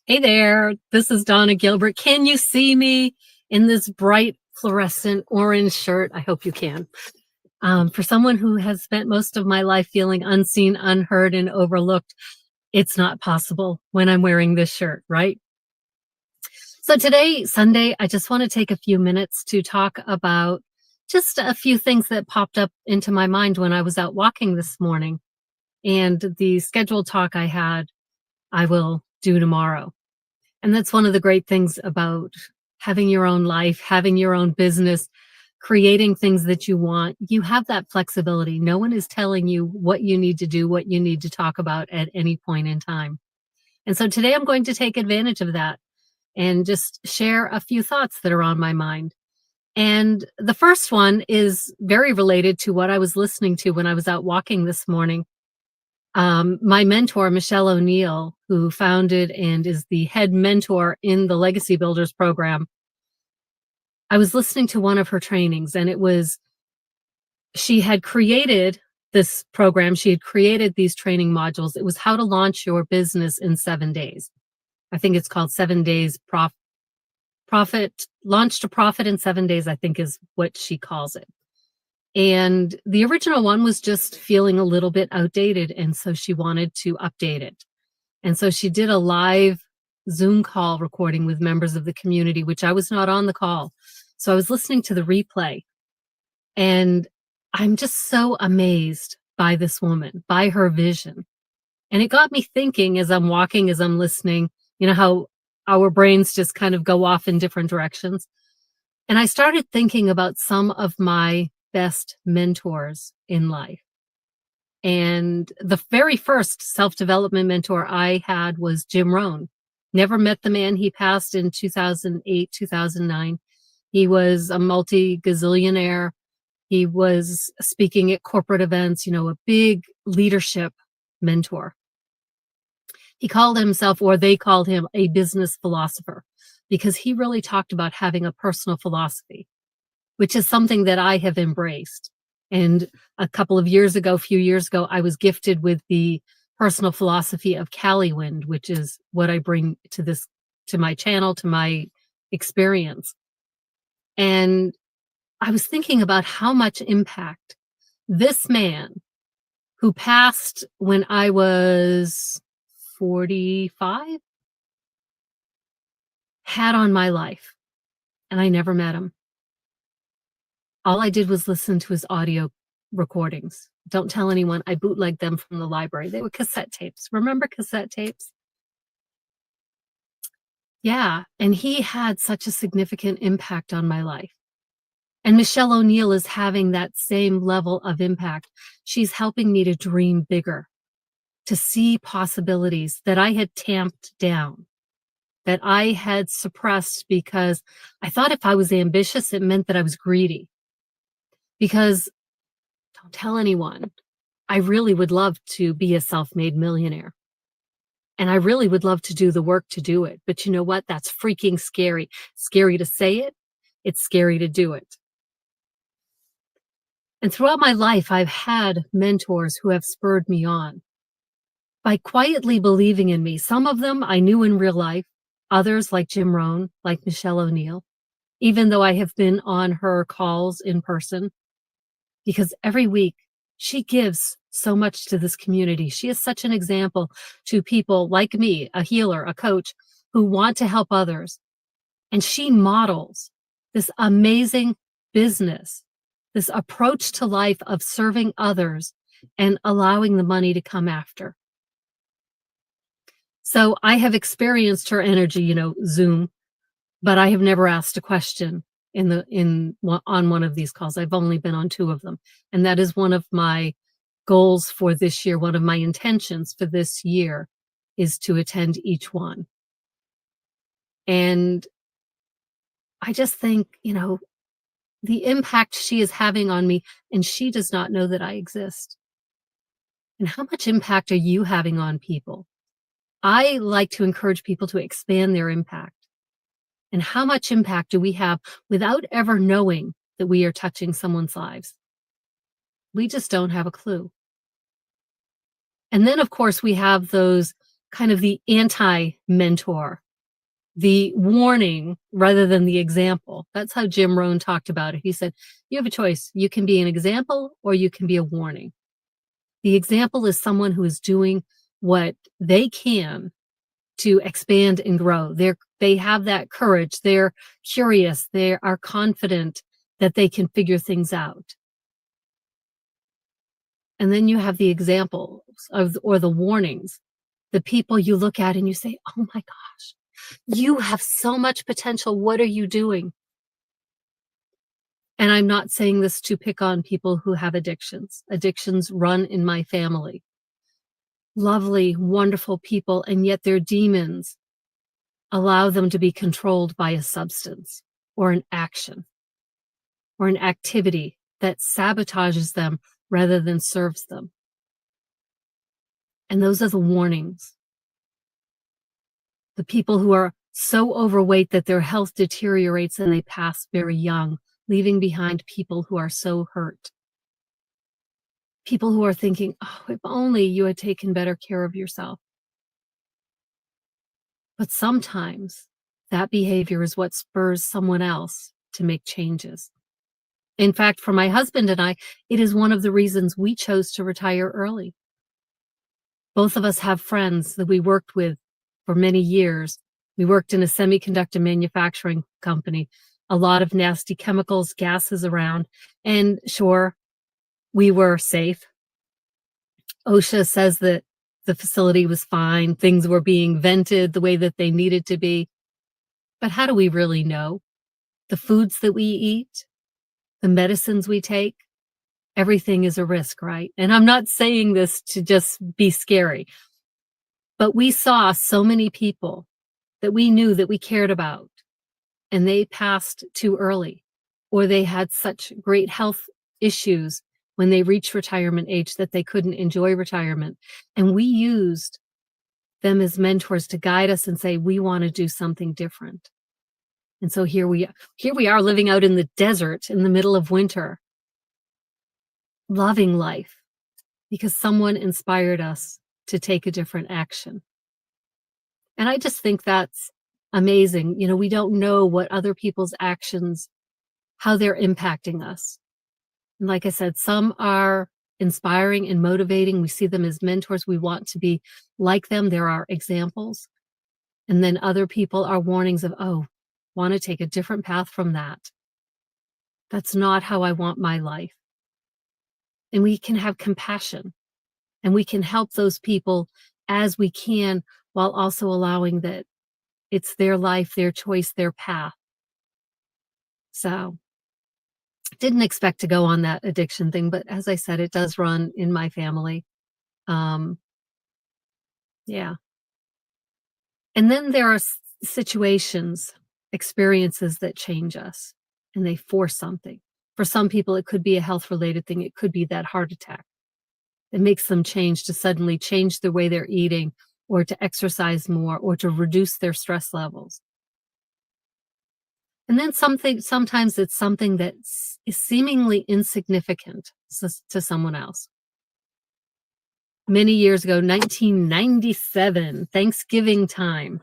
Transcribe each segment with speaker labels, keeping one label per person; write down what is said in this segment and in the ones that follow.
Speaker 1: Hey there, this is Donna Gilbert. Can you see me in this bright fluorescent orange shirt? I hope you can. For someone who has spent most of my life feeling unseen, unheard, and overlooked, it's not possible when I'm wearing this shirt, right? So today, Sunday, I just want to take a few minutes to talk about just a few things that popped up into my mind when I was out walking this morning. And the scheduled talk I had, I will do tomorrow. And that's one of the great things about having your own life, having your own business, creating things that you want. You have that flexibility. No one is telling you what you need to do, what you need to talk about at any point in time. And so today I'm going to take advantage of that and just share a few thoughts that are on my mind. And the first one is very related to what I was listening to when I was out walking this morning. My mentor, Michelle O'Neill, who founded and is the head mentor in the Legacy Builders program, I was listening to one of her trainings, and she had created this program. She had created these training modules. It was how to launch your business in 7 days. I think it's called 7 days launch to profit in 7 days, I think is what she calls it. And the original one was just feeling a little bit outdated. And so she wanted to update it. And so she did a live Zoom call recording with members of the community, which I was not on the call. So I was listening to the replay. And I'm just so amazed by this woman, by her vision. And it got me thinking as I'm walking, as I'm listening, you know, how our brains just kind of go off in different directions. And I started thinking about some of my best mentors in life. And the very first self-development mentor I had was Jim Rohn. Never met the man. He passed in 2008, 2009. He was a multi-gazillionaire. He was speaking at corporate events, you know, a big leadership mentor. He called himself, or they called him, a business philosopher, because he really talked about having a personal philosophy, which is something that I have embraced. And a few years ago, I was gifted with the personal philosophy of Cali Wind, which is what I bring to my channel, to my experience. And I was thinking about how much impact this man, who passed when I was 45, had on my life. And I never met him. All I did was listen to his audio recordings. Don't tell anyone. I bootlegged them from the library. They were cassette tapes. Remember cassette tapes? Yeah. And he had such a significant impact on my life. And Michelle O'Neill is having that same level of impact. She's helping me to dream bigger, to see possibilities that I had tamped down, that I had suppressed because I thought if I was ambitious, it meant that I was greedy. Because, don't tell anyone, I really would love to be a self-made millionaire. And I really would love to do the work to do it. But you know what? That's freaking scary. Scary to say it. It's scary to do it. And throughout my life, I've had mentors who have spurred me on by quietly believing in me. Some of them I knew in real life, others like Jim Rohn, like Michelle O'Neill, even though I have been on her calls in person, because every week she gives so much to this community. She is such an example to people like me, a healer, a coach, who want to help others. And she models this amazing business, this approach to life of serving others and allowing the money to come after. So I have experienced her energy, you know, Zoom, but I have never asked a question on one of these calls. I've only been on 2 of them. And that is one of my goals for this year. One of my intentions for this year is to attend each one. And I just think, you know, the impact she is having on me, and she does not know that I exist. And how much impact are you having on people? I like to encourage people to expand their impact. And how much impact do we have without ever knowing that we are touching someone's lives? We just don't have a clue. And then, of course, we have those kind of the anti-mentor, the warning rather than the example. That's how Jim Rohn talked about it. He said, you have a choice. You can be an example or you can be a warning. The example is someone who is doing what they can to expand and grow. They have that courage. They're curious. They are confident that they can figure things out. And then you have the examples or the warnings, the people you look at and you say, oh my gosh, you have so much potential. What are you doing? And I'm not saying this to pick on people who have addictions. Addictions run in my family. Lovely, wonderful people, and yet their demons allow them to be controlled by a substance or an action or an activity that sabotages them rather than serves them. And those are the warnings. The people who are so overweight that their health deteriorates and they pass very young, leaving behind people who are so hurt. People who are thinking, oh, if only you had taken better care of yourself. But sometimes that behavior is what spurs someone else to make changes. In fact, for my husband and I, it is one of the reasons we chose to retire early. Both of us have friends that we worked with for many years. We worked in a semiconductor manufacturing company, a lot of nasty chemicals, gases around, and sure, we were safe. OSHA says that the facility was fine. Things were being vented the way that they needed to be. But how do we really know? The foods that we eat, the medicines we take, everything is a risk, right? And I'm not saying this to just be scary, but we saw so many people that we knew that we cared about, and they passed too early, or they had such great health issues when they reached retirement age that they couldn't enjoy retirement. And we used them as mentors to guide us and say, we want to do something different. And so here we are living out in the desert in the middle of winter, loving life because someone inspired us to take a different action. And I just think that's amazing. You know, we don't know what other people's actions, how they're impacting us. And like I said, some are inspiring and motivating. We see them as mentors. We want to be like them. There are examples. And then other people are warnings of, oh, want to take a different path from that. That's not how I want my life. And we can have compassion and we can help those people as we can while also allowing that it's their life, their choice, their path. So didn't expect to go on that addiction thing, but as I said, it does run in my family. Yeah. And then there are situations, experiences that change us and they force something. For some people, it could be a health-related thing. It could be that heart attack. It makes them change to suddenly change the way they're eating or to exercise more or to reduce their stress levels. And then sometimes it's something that is seemingly insignificant to someone else. Many years ago, 1997, Thanksgiving time,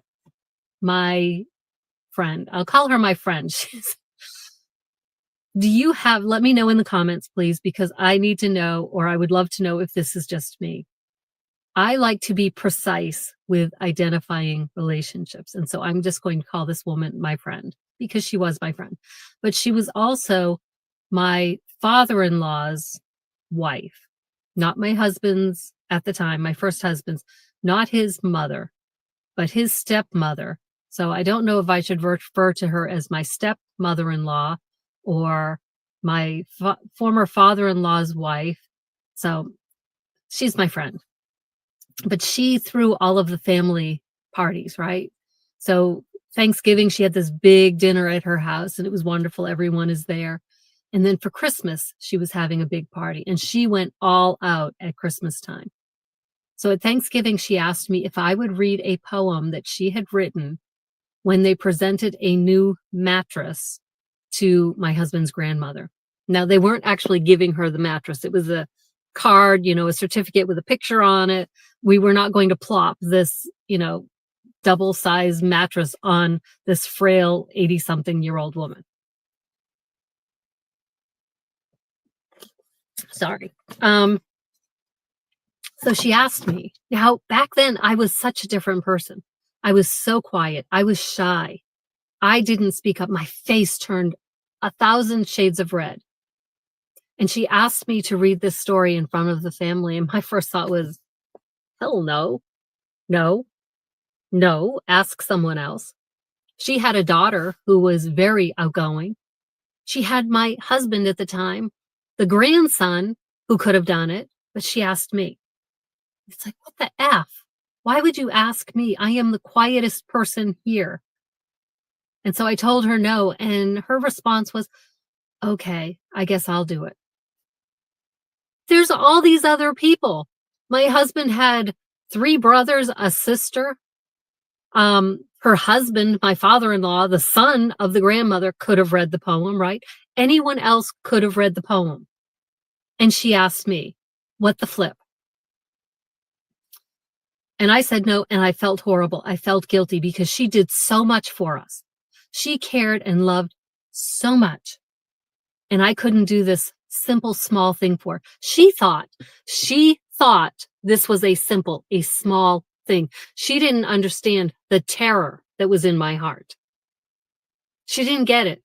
Speaker 1: my friend, I'll call her my friend. Let me know in the comments, please, because I need to know, or I would love to know if this is just me. I like to be precise with identifying relationships. And so I'm just going to call this woman my friend because she was my friend. But she was also my father-in-law's wife, not my husband's at the time, my first husband's, not his mother, but his stepmother. So I don't know if I should refer to her as my stepmother-in-law or my former father-in-law's wife. So she's my friend. But she threw all of the family parties, right? So Thanksgiving, she had this big dinner at her house and it was wonderful. Everyone is there. And then for Christmas, she was having a big party and she went all out at Christmas time. So at Thanksgiving, she asked me if I would read a poem that she had written when they presented a new mattress to my husband's grandmother. Now, they weren't actually giving her the mattress. It was a card, a certificate with a picture on it. We were not going to plop this double-sized mattress on this frail 80-something-year-old woman. Sorry. So she asked me. Now, back then, I was such a different person. I was so quiet. I was shy. I didn't speak up. My face turned 1,000 shades of red. And she asked me to read this story in front of the family. And my first thought was, hell no, no, no, ask someone else. She had a daughter who was very outgoing. She had my husband at the time, the grandson who could have done it, but she asked me. It's like, what the F? Why would you ask me? I am the quietest person here. And so I told her no, and her response was, okay, I guess I'll do it. There's all these other people. My husband had 3 brothers, a sister. Her husband, my father-in-law, the son of the grandmother, could have read the poem, right? Anyone else could have read the poem. And she asked me, what the flip? And I said no, and I felt horrible. I felt guilty because she did so much for us. She cared and loved so much. And I couldn't do this simple, small thing for her. She thought this was a small thing. She didn't understand the terror that was in my heart. She didn't get it.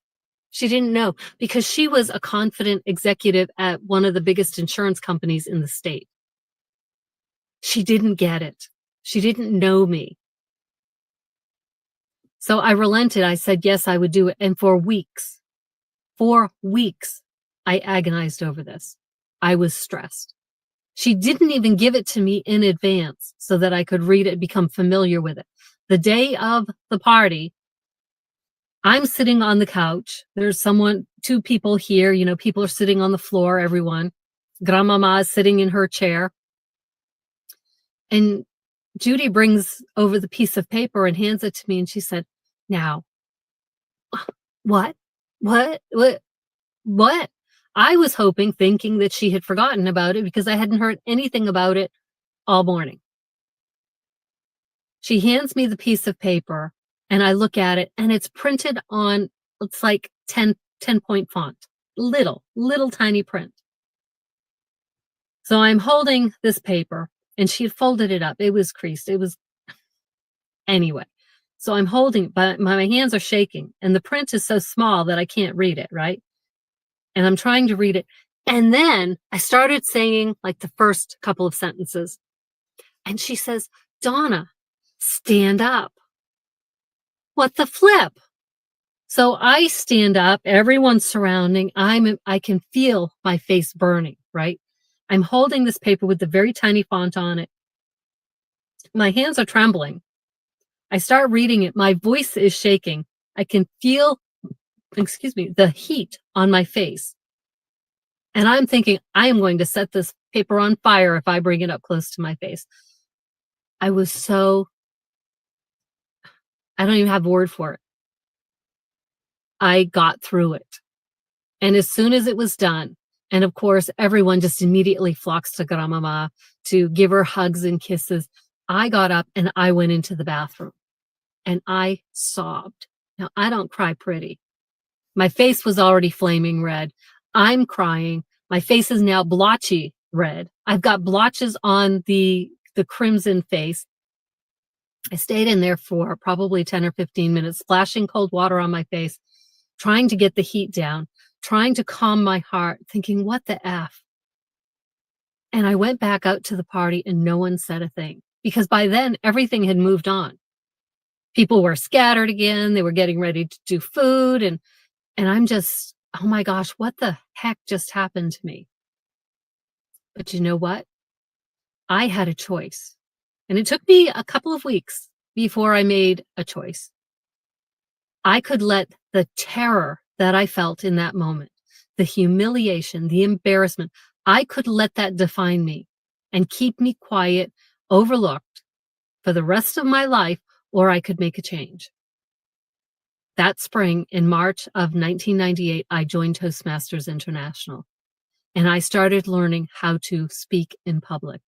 Speaker 1: She didn't know because she was a confident executive at one of the biggest insurance companies in the state. She didn't get it. She didn't know me. So I relented. I said, yes, I would do it. And for weeks, I agonized over this. I was stressed. She didn't even give it to me in advance so that I could read it, become familiar with it. The day of the party, I'm sitting on the couch. There's 2 people here. People are sitting on the floor, everyone. Grandmama is sitting in her chair. And Judy brings over the piece of paper and hands it to me. And she said, now, what? I was thinking that she had forgotten about it because I hadn't heard anything about it all morning. She hands me the piece of paper and I look at it and it's printed on, it's like 10-point font, little tiny print. So I'm holding this paper and she had folded it up. It was creased. Anyway. So I'm holding it, but my hands are shaking and the print is so small that I can't read it, right? And I'm trying to read it. And then I started saying like the first couple of sentences. And she says, Donna, stand up. What the flip? So I stand up, everyone's surrounding. I can feel my face burning, right? I'm holding this paper with the very tiny font on it. My hands are trembling. I start reading it. My voice is shaking. I can feel, the heat on my face. And I'm thinking, I am going to set this paper on fire if I bring it up close to my face. I don't even have a word for it. I got through it. And as soon as it was done, and of course, everyone just immediately flocks to Grandmama to give her hugs and kisses. I got up and I went into the bathroom and I sobbed. Now, I don't cry pretty. My face was already flaming red. I'm crying. My face is now blotchy red. I've got blotches on the crimson face. I stayed in there for probably 10 or 15 minutes, splashing cold water on my face, trying to get the heat down, trying to calm my heart, thinking, what the F? And I went back out to the party and no one said a thing because by then everything had moved on. People were scattered again. They were getting ready to do food. And I'm just, oh my gosh, what the heck just happened to me? But you know what? I had a choice. And it took me a couple of weeks before I made a choice. I could let the terror that I felt in that moment, the humiliation, the embarrassment, I could let that define me and keep me quiet, overlooked for the rest of my life, or I could make a change. That spring, in March of 1998, I joined Toastmasters International, and I started learning how to speak in public,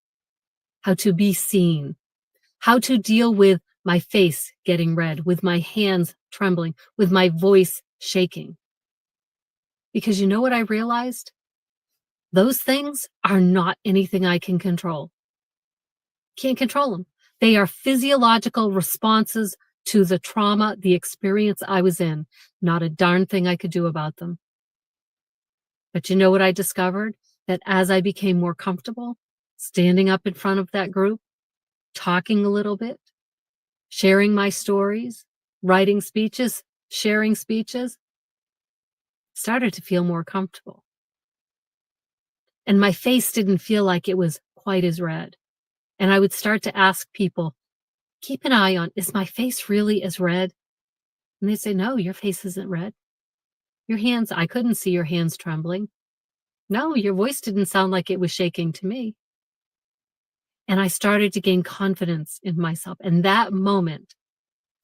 Speaker 1: how to be seen, how to deal with my face getting red, with my hands trembling, with my voice shaking. Because you know what I realized? Those things are not anything I can control. Can't control them. They are physiological responses to the trauma, the experience I was in. Not a darn thing I could do about them. But you know what I discovered? That as I became more comfortable standing up in front of that group, talking a little bit, sharing my stories, writing speeches, sharing speeches, started to feel more comfortable. And my face didn't feel like it was quite as red. And I would start to ask people, keep an eye on, is my face really as red? And they'd say, no, your face isn't red. Your hands, I couldn't see your hands trembling. No, your voice didn't sound like it was shaking to me. And I started to gain confidence in myself. And that moment,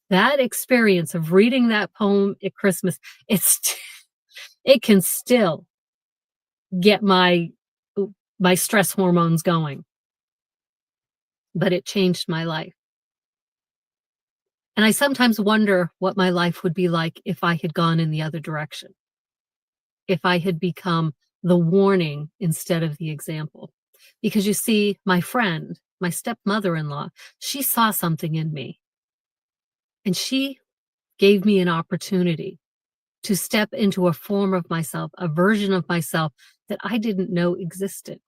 Speaker 1: that experience of reading that poem at Christmas, it can still get my stress hormones going. But it changed my life. And I sometimes wonder what my life would be like if I had gone in the other direction. If I had become the warning instead of the example. Because you see, my friend, my stepmother-in-law, she saw something in me. And she gave me an opportunity to step into a form of myself, a version of myself that I didn't know existed.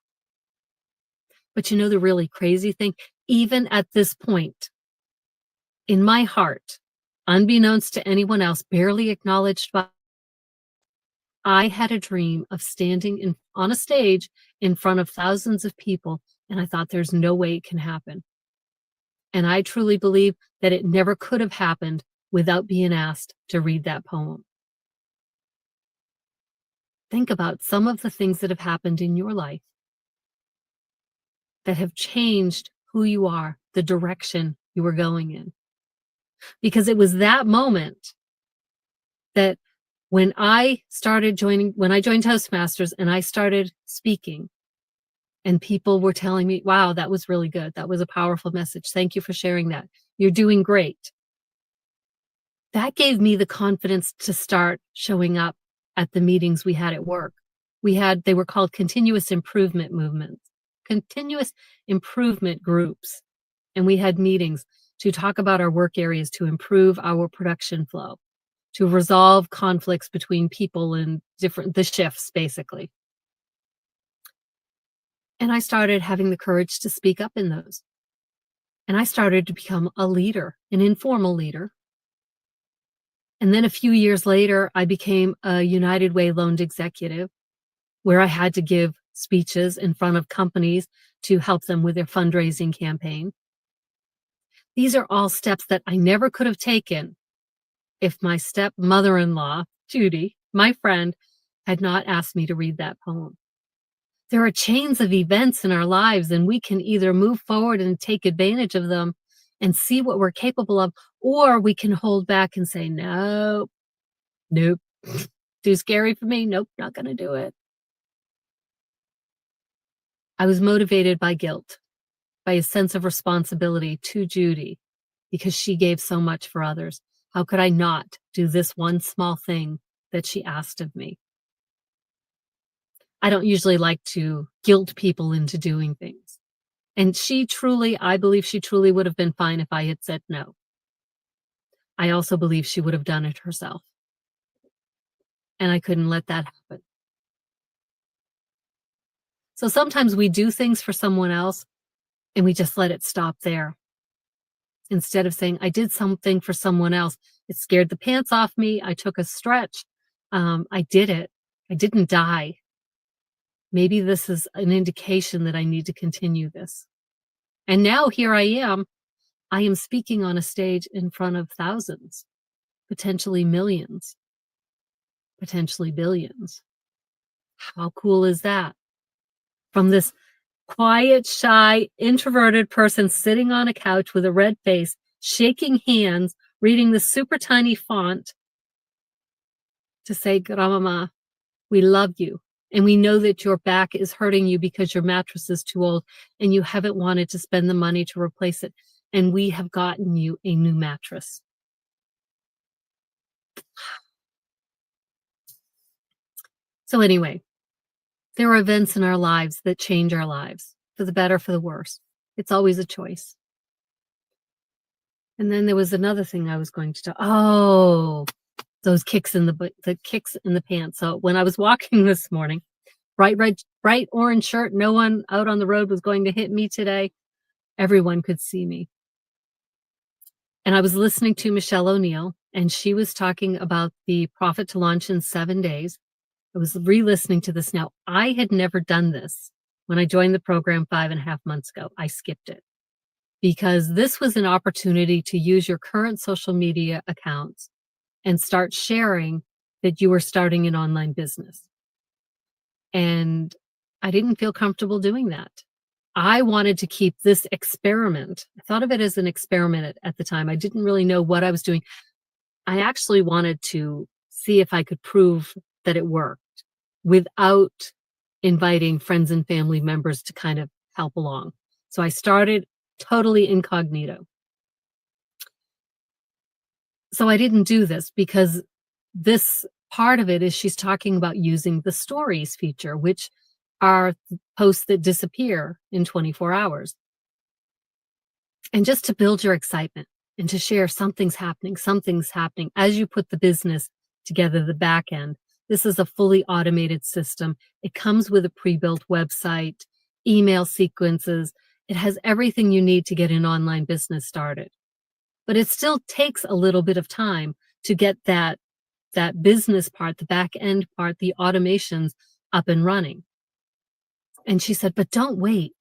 Speaker 1: But you know the really crazy thing? Even at this point, in my heart, unbeknownst to anyone else, barely acknowledged by, I had a dream of standing on a stage in front of thousands of people, and I thought there's no way it can happen. And I truly believe that it never could have happened without being asked to read that poem. Think about some of the things that have happened in your life that have changed who you are, the direction you were going in. Because it was that moment that when I joined Toastmasters and I started speaking, and people were telling me, wow, that was really good. That was a powerful message. Thank you for sharing that. You're doing great. That gave me the confidence to start showing up at the meetings we had at work. They were called continuous improvement movements, continuous improvement groups. And we had meetings to talk about our work areas to improve our production flow, to resolve conflicts between people in the shifts, basically. And I started having the courage to speak up in those. And I started to become a leader, an informal leader. And then a few years later, I became a United Way loaned executive, where I had to give speeches in front of companies to help them with their fundraising campaign. These are all steps that I never could have taken if my stepmother-in-law, Judy, my friend, had not asked me to read that poem. There are chains of events in our lives, and we can either move forward and take advantage of them and see what we're capable of, or we can hold back and say, nope, too scary for me. Nope, not going to do it. I was motivated by guilt, by a sense of responsibility to Judy, because she gave so much for others. How could I not do this one small thing that she asked of me? I don't usually like to guilt people into doing things. And I believe she truly would have been fine if I had said no. I also believe she would have done it herself. And I couldn't let that happen. So sometimes we do things for someone else and we just let it stop there. Instead of saying, I did something for someone else. It scared the pants off me. I took a stretch. I did it. I didn't die. Maybe this is an indication that I need to continue this. And now here I am. I am speaking on a stage in front of thousands, potentially millions, potentially billions. How cool is that? From this quiet, shy, introverted person sitting on a couch with a red face, shaking hands, reading the super tiny font to say, Grandmama, we love you. And we know that your back is hurting you because your mattress is too old and you haven't wanted to spend the money to replace it. and we have gotten you a new mattress. So anyway, there are events in our lives that change our lives, for the better, for the worse. It's always a choice. And then there was another thing I was going to talk. Oh, those kicks in the kicks in the pants. So when I was walking this morning, bright orange shirt, no one out on the road was going to hit me today. Everyone could see me. And I was listening to Michelle O'Neill, and she was talking about the Profit to Launch in 7 days. I was re-listening to this now. I had never done this when I joined the program 5.5 months ago. I skipped it because this was an opportunity to use your current social media accounts and start sharing that you were starting an online business. And I didn't feel comfortable doing that. I wanted to keep this experiment. I thought of it as an experiment at the time. I didn't really know what I was doing. I actually wanted to see if I could prove that it worked without inviting friends and family members to kind of help along. So I started totally incognito. So I didn't do this because this part of it is she's talking about using the stories feature, which are posts that disappear in 24 hours. And just to build your excitement and to share something's happening as you put the business together, the back end. This is a fully automated system. It comes with a pre-built website, email sequences. It has everything you need to get an online business started. But it still takes a little bit of time to get that business part, the back end part, the automations up and running. And she said, but don't wait.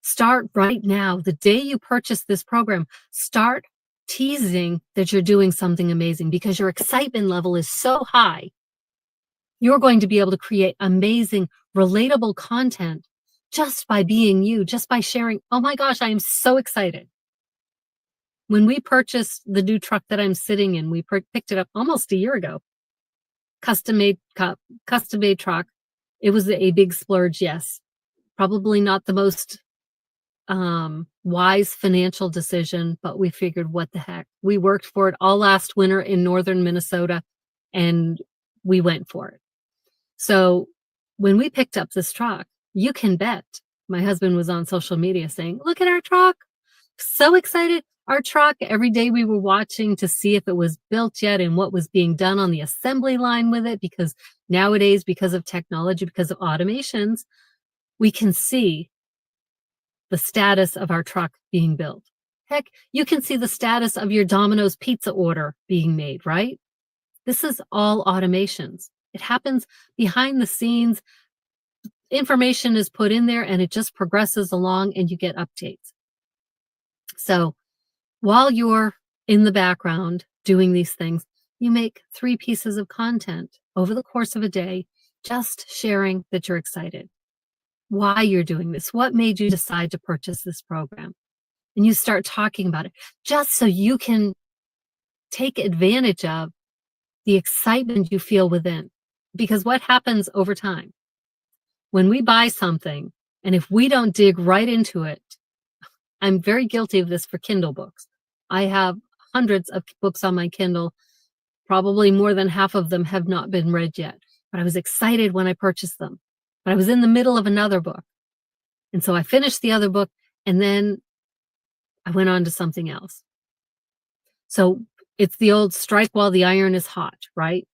Speaker 1: Start right now. The day you purchase this program, start teasing that you're doing something amazing because your excitement level is so high. You're going to be able to create amazing, relatable content just by being you, just by sharing. Oh my gosh, I am so excited. When we purchased the new truck that I'm sitting in, we picked it up almost a year ago. Custom made truck. It was a big splurge, yes. Probably not the most wise financial decision, but we figured, what the heck? We worked for it all last winter in northern Minnesota, and we went for it. So when we picked up this truck, you can bet my husband was on social media saying, look at our truck. So excited. Our truck, every day we were watching to see if it was built yet and what was being done on the assembly line with it, because nowadays, because of technology, because of automations, we can see the status of our truck being built. Heck, you can see the status of your Domino's pizza order being made, right? This is all automations. It happens behind the scenes. Information is put in there and it just progresses along and you get updates. So while you're in the background doing these things, you make 3 pieces of content over the course of a day, just sharing that you're excited, why you're doing this, what made you decide to purchase this program. And you start talking about it just so you can take advantage of the excitement you feel within. Because what happens over time, when we buy something, and if we don't dig right into it, I'm very guilty of this for Kindle books. I have hundreds of books on my Kindle. Probably more than half of them have not been read yet, but I was excited when I purchased them. But I was in the middle of another book. And so I finished the other book and then I went on to something else. So it's the old strike while the iron is hot, right?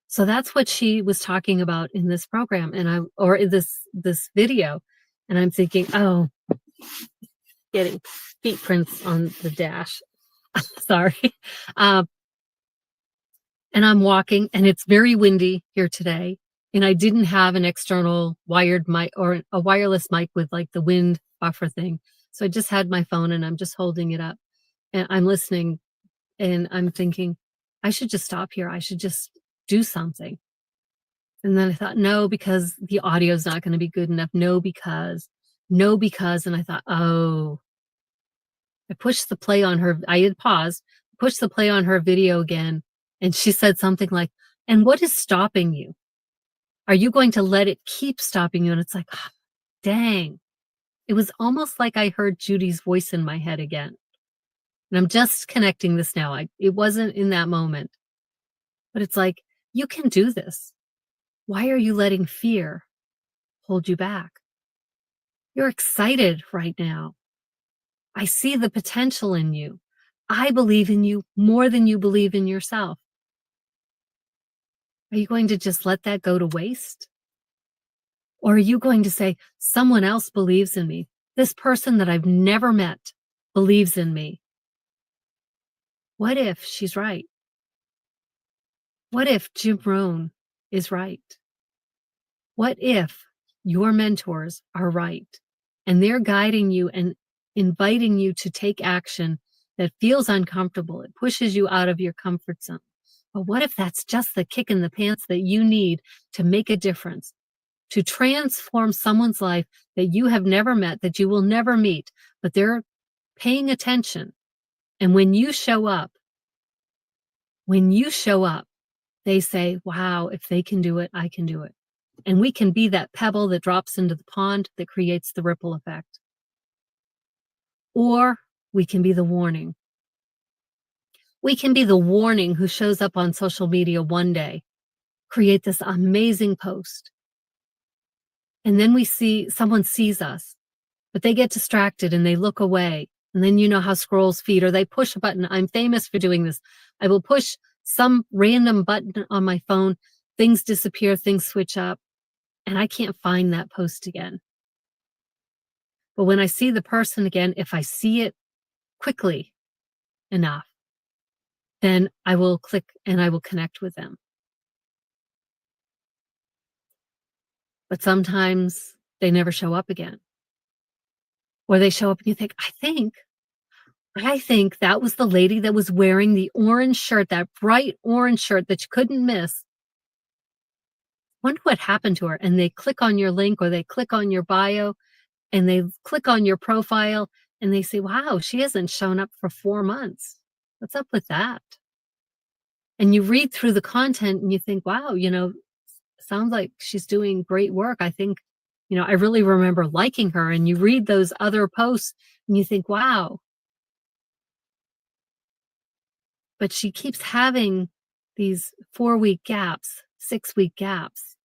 Speaker 1: So that's what she was talking about in this program or in this video. And I'm thinking, oh, getting feet prints on the dash. Sorry. And I'm walking and it's very windy here today. And I didn't have an external wired mic or a wireless mic with like the wind buffer thing. So I just had my phone and I'm just holding it up and I'm listening and I'm thinking, I should just stop here. I should just do something. And then I thought, no, because the audio is not going to be good enough. No, because. And I thought, oh, I pushed the play on her. I had paused, pushed the play on her video again. And she said something like, and what is stopping you? Are you going to let it keep stopping you? And it's like, oh, dang. It was almost like I heard Judy's voice in my head again. And I'm just connecting this now. It wasn't in that moment, but it's like, you can do this. Why are you letting fear hold you back? You're excited right now. I see the potential in you. I believe in you more than you believe in yourself. Are you going to just let that go to waste? Or are you going to say, someone else believes in me? This person that I've never met believes in me. What if she's right? What if Jim Rohn is right? What if your mentors are right and they're guiding you and inviting you to take action that feels uncomfortable? It pushes you out of your comfort zone. But what if that's just the kick in the pants that you need to make a difference, to transform someone's life that you have never met, that you will never meet, but they're paying attention. And when you show up, they say, wow, if they can do it, I can do it. And we can be that pebble that drops into the pond that creates the ripple effect. Or we can be the warning. We can be the warning who shows up on social media one day, create this amazing post. And then we see someone sees us, but they get distracted and they look away. And then you know how scrolls feed, or they push a button. I'm famous for doing this. I will push some random button on my phone. Things disappear, things switch up, and I can't find that post again. But when I see the person again, if I see it quickly enough, then I will click and I will connect with them. But sometimes they never show up again. Or they show up and you think, I think that was the lady that was wearing the orange shirt, that bright orange shirt that you couldn't miss. Wonder what happened to her. And they click on your link or they click on your bio and they click on your profile and they say, wow, she hasn't shown up for 4 months. What's up with that? And you read through the content and you think, wow, sounds like she's doing great work. I think, I really remember liking her. And you read those other posts and you think, wow. But she keeps having these 4-week gaps, 6-week gaps.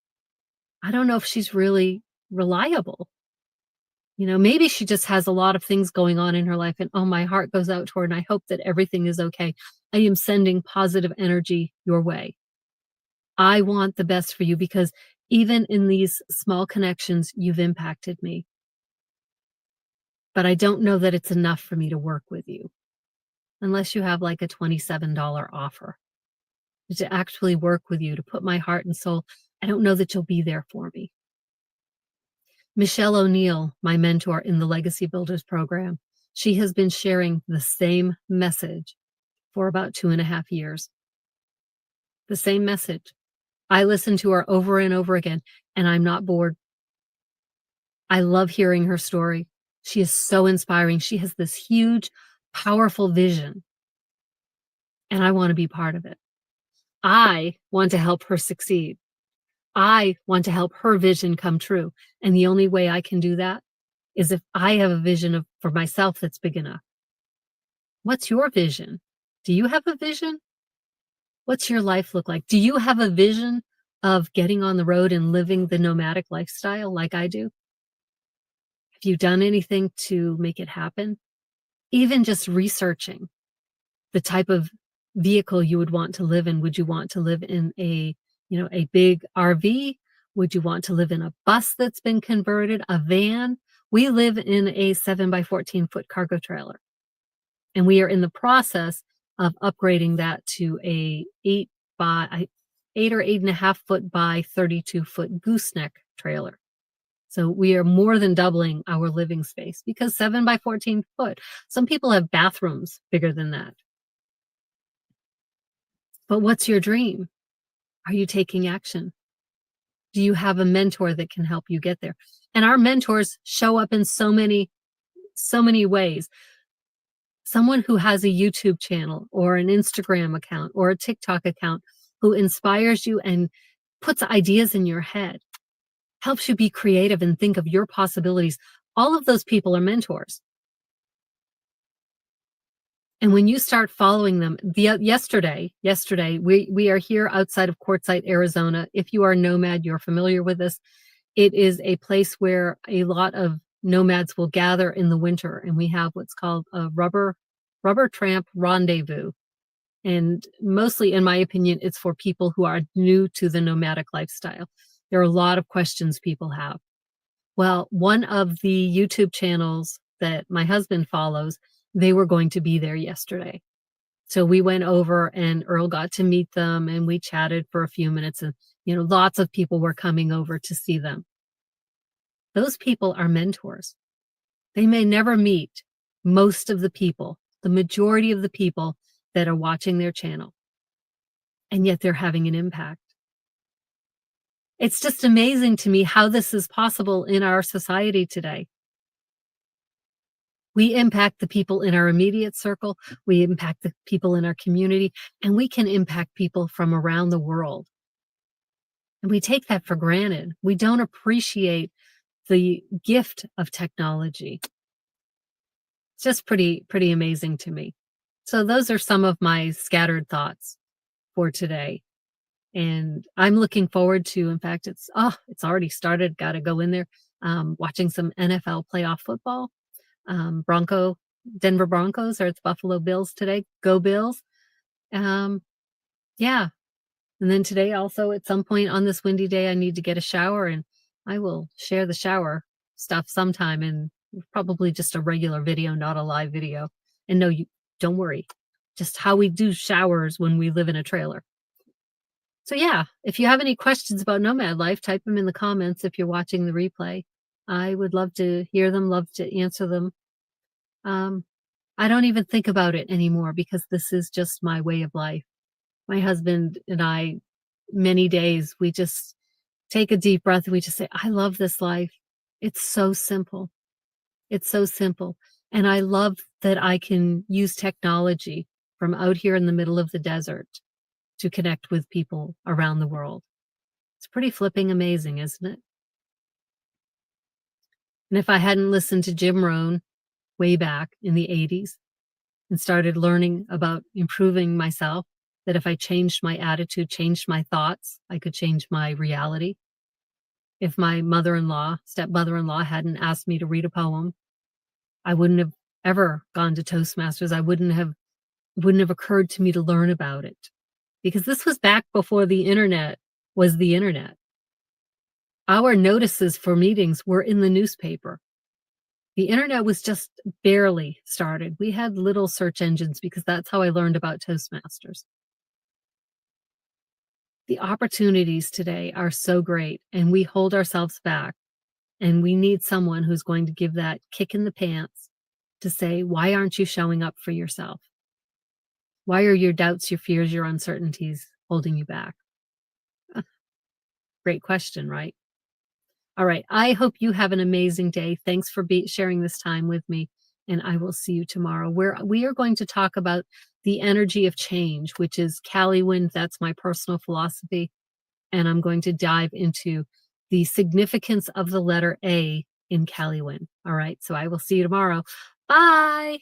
Speaker 1: I don't know if she's really reliable. Maybe she just has a lot of things going on in her life and, oh, my heart goes out to her and I hope that everything is okay. I am sending positive energy your way. I want the best for you because even in these small connections, you've impacted me. But I don't know that it's enough for me to work with you unless you have like a $27 offer to actually work with you, to put my heart and soul. I don't know that you'll be there for me. Michelle O'Neill, my mentor in the Legacy Builders program, she has been sharing the same message for about 2.5 years. The same message. I listen to her over and over again, and I'm not bored. I love hearing her story. She is so inspiring. She has this huge, powerful vision, and I want to be part of it. I want to help her succeed. I want to help her vision come true. And the only way I can do that is if I have a vision for myself that's big enough. What's your vision? Do you have a vision? What's your life look like? Do you have a vision of getting on the road and living the nomadic lifestyle like I do? Have you done anything to make it happen? Even just researching the type of vehicle you would want to live in. Would you want to live in a big RV? Would you want to live in a bus that's been converted, a van? We live in a 7x14-foot cargo trailer. And we are in the process of upgrading that to a 8 or 8.5 foot by 32-foot gooseneck trailer. So we are more than doubling our living space because 7x14 foot. Some people have bathrooms bigger than that. But what's your dream? Are you taking action? Do you have a mentor that can help you get there? And our mentors show up in so many ways. Someone who has a YouTube channel or an Instagram account or a TikTok account who inspires you and puts ideas in your head, helps you be creative and think of your possibilities, All of those people are mentors. And when you start following them, yesterday, we are here outside of Quartzsite, Arizona. If you are a nomad, you're familiar with this. It is a place where a lot of nomads will gather in the winter, and we have what's called a rubber tramp rendezvous. And mostly, in my opinion, it's for people who are new to the nomadic lifestyle. There are a lot of questions people have. Well, one of the YouTube channels that my husband follows, they were going to be there yesterday. So we went over and Earl got to meet them and we chatted for a few minutes and, lots of people were coming over to see them. Those people are mentors. They may never meet most of the people, the majority of the people that are watching their channel, and yet they're having an impact. It's just amazing to me how this is possible in our society today. We impact the people in our immediate circle, we impact the people in our community, and we can impact people from around the world. And we take that for granted. We don't appreciate the gift of technology. It's just pretty amazing to me. So those are some of my scattered thoughts for today. And I'm looking forward to, in fact, it's already started, got to go in there, watching some NFL playoff football. Denver Broncos are the Buffalo Bills today. Go Bills. Yeah. And then today also at some point on this windy day, I need to get a shower and I will share the shower stuff sometime and probably just a regular video, not a live video. And no, you don't worry, just how we do showers when we live in a trailer. So yeah, if you have any questions about nomad life, type them in the comments if you're watching the replay. I would love to hear them, love to answer them. I don't even think about it anymore because this is just my way of life. My husband and I, many days, we just take a deep breath and we just say, I love this life. It's so simple. It's so simple. And I love that I can use technology from out here in the middle of the desert to connect with people around the world. It's pretty flipping amazing, isn't it? And if I hadn't listened to Jim Rohn way back in the 80s and started learning about improving myself, that if I changed my attitude, changed my thoughts, I could change my reality. If my stepmother-in-law hadn't asked me to read a poem, I wouldn't have ever gone to Toastmasters. It wouldn't have occurred to me to learn about it. Because this was back before the internet was the internet. Our notices for meetings were in the newspaper. The internet was just barely started. We had little search engines because that's how I learned about Toastmasters. The opportunities today are so great and we hold ourselves back, and we need someone who's going to give that kick in the pants to say, why aren't you showing up for yourself? Why are your doubts, your fears, your uncertainties holding you back? Great question, right? All right. I hope you have an amazing day. Thanks for sharing this time with me. And I will see you tomorrow, where we are going to talk about the energy of change, which is Cali wind. That's my personal philosophy. And I'm going to dive into the significance of the letter A in Cali wind. All right. So I will see you tomorrow. Bye.